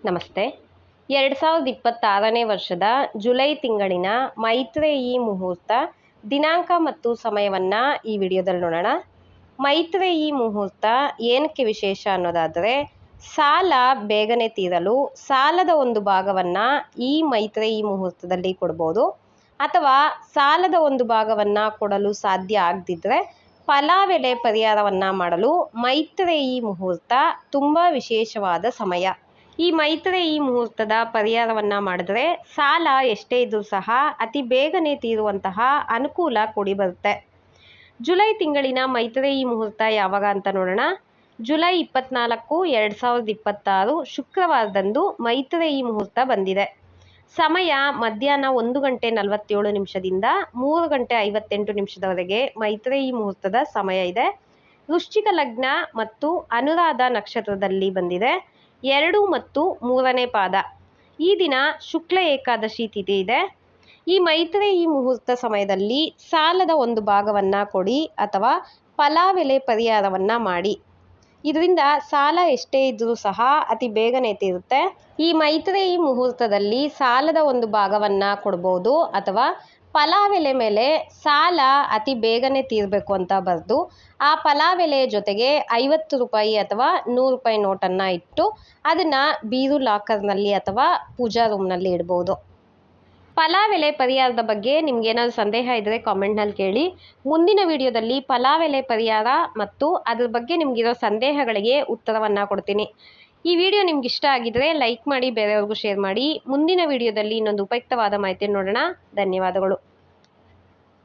ನಮಸ್ತೆ. 2026ನೇ ವರ್ಷದ ಜುಲೈ ತಿಂಗಳಿನ ಮೈತ್ರೇಯಿ ಮುಹೂರ್ತ ದಿನಾಂಕ ಮತ್ತು ಸಮಯವನ್ನು ಈ ವಿಡಿಯೋದಲ್ಲಿ ನೋಡೋಣ. ಮೈತ್ರೇಯಿ ಮುಹೂರ್ತ ಏನಕ್ಕೆ ವಿಶೇಷ ಅನ್ನೋದಾದರೆ, ಸಾಲ ಬೇಗನೆ ತೀರಲು ಸಾಲದ ಒಂದು ಭಾಗವನ್ನು ಈ ಮೈತ್ರೇಯಿ ಮುಹೂರ್ತದಲ್ಲಿ ಕೊಡ್ಬೋದು, ಅಥವಾ ಸಾಲದ ಒಂದು ಭಾಗವನ್ನು ಕೊಡಲು ಸಾಧ್ಯ ಆಗದಿದ್ದರೆ ಫಲಾವೆಲೆ ಪರಿಹಾರವನ್ನು ಮಾಡಲು ಮೈತ್ರೇಯಿ ಮುಹೂರ್ತ ತುಂಬ ವಿಶೇಷವಾದ ಸಮಯ. ಈ ಮೈತ್ರೇಯಿ ಮುಹೂರ್ತದ ಪರಿಹಾರವನ್ನು ಮಾಡಿದ್ರೆ ಸಾಲ ಎಷ್ಟೇ ಇದ್ರೂ ಸಹ ಅತಿ ಬೇಗನೆ ತೀರುವಂತಹ ಅನುಕೂಲ ಕೂಡಿ ಬರುತ್ತೆ. ಜುಲೈ ತಿಂಗಳಿನ ಮೈತ್ರೇಯಿ ಮುಹೂರ್ತ ಯಾವಾಗ ಅಂತ ನೋಡೋಣ. ಜುಲೈ 24, 2026 ಶುಕ್ರವಾರದಂದು ಮೈತ್ರೇಯಿ ಮುಹೂರ್ತ ಬಂದಿದೆ. ಸಮಯ ಮಧ್ಯಾಹ್ನ 1:47 3:58 ಮೈತ್ರೇಯಿ ಮುಹೂರ್ತದ ಸಮಯ ಇದೆ. ವೃಶ್ಚಿಕ ಲಗ್ನ ಮತ್ತು ಅನುರಾಧ ನಕ್ಷತ್ರದಲ್ಲಿ ಬಂದಿದೆ. 2 ಮತ್ತು 3ನೇ ಪಾದ. ಈ ದಿನ ಶುಕ್ಲ ಏಕಾದಶಿ ತಿಥಿ ಇದೆ. ಈ ಮೈತ್ರೇಯಿ ಮುಹೂರ್ತ ಸಮಯದಲ್ಲಿ ಸಾಲದ ಒಂದು ಭಾಗವನ್ನು ಕೊಡಿ ಅಥವಾ ಫಲಾವೆಲೆ ಪರಿಹಾರವನ್ನು ಮಾಡಿ. ಇದರಿಂದ ಸಾಲ ಎಷ್ಟೇ ಇದ್ರೂ ಸಹ ಅತಿ ಬೇಗನೆ ತೀರುತ್ತೆ. ಈ ಮೈತ್ರೇಯಿ ಮುಹೂರ್ತದಲ್ಲಿ ಸಾಲದ ಒಂದು ಭಾಗವನ್ನು ಕೊಡ್ಬೋದು, ಅಥವಾ ಫಲಾವೆಲೆ ಮೇಲೆ ಸಾಲ ಅತಿ ಬೇಗನೆ ತೀರಬೇಕು ಅಂತ ಬರೆದು ಆ ಫಲಾವೆಲೆ ಜೊತೆಗೆ 50 ರೂಪಾಯಿ ಅಥವಾ 100 ರೂಪಾಯಿ ನೋಟನ್ನು ಇಟ್ಟು ಅದನ್ನು ಬೀರು ಲಾಕರ್ನಲ್ಲಿ ಅಥವಾ ಪೂಜಾ ರೂಮ್ನಲ್ಲಿ ಇಡ್ಬೋದು. ಫಲಾವೆಲೆ ಪರಿಹಾರದ ಬಗ್ಗೆ ನಿಮ್ಗೇನಾದರೂ ಸಂದೇಹ ಇದ್ದರೆ ಕಾಮೆಂಟ್ನಲ್ಲಿ ಕೇಳಿ. ಮುಂದಿನ ವಿಡಿಯೋದಲ್ಲಿ ಫಲಾವೆಲೆ ಪರಿಹಾರ ಮತ್ತು ಅದ್ರ ಬಗ್ಗೆ ನಿಮಗಿರೋ ಸಂದೇಹಗಳಿಗೆ ಉತ್ತರವನ್ನು ಕೊಡ್ತೀನಿ. ಈ ವಿಡಿಯೋ ನಿಮ್ಗೆ ಇಷ್ಟ ಆಗಿದ್ರೆ ಲೈಕ್ ಮಾಡಿ, ಬೇರೆಯವ್ರಿಗೂ ಶೇರ್ ಮಾಡಿ. ಮುಂದಿನ ವಿಡಿಯೋದಲ್ಲಿ ಇನ್ನೊಂದು ಉಪಯುಕ್ತವಾದ ಮಾಹಿತಿ ನೋಡೋಣ. ಧನ್ಯವಾದಗಳು.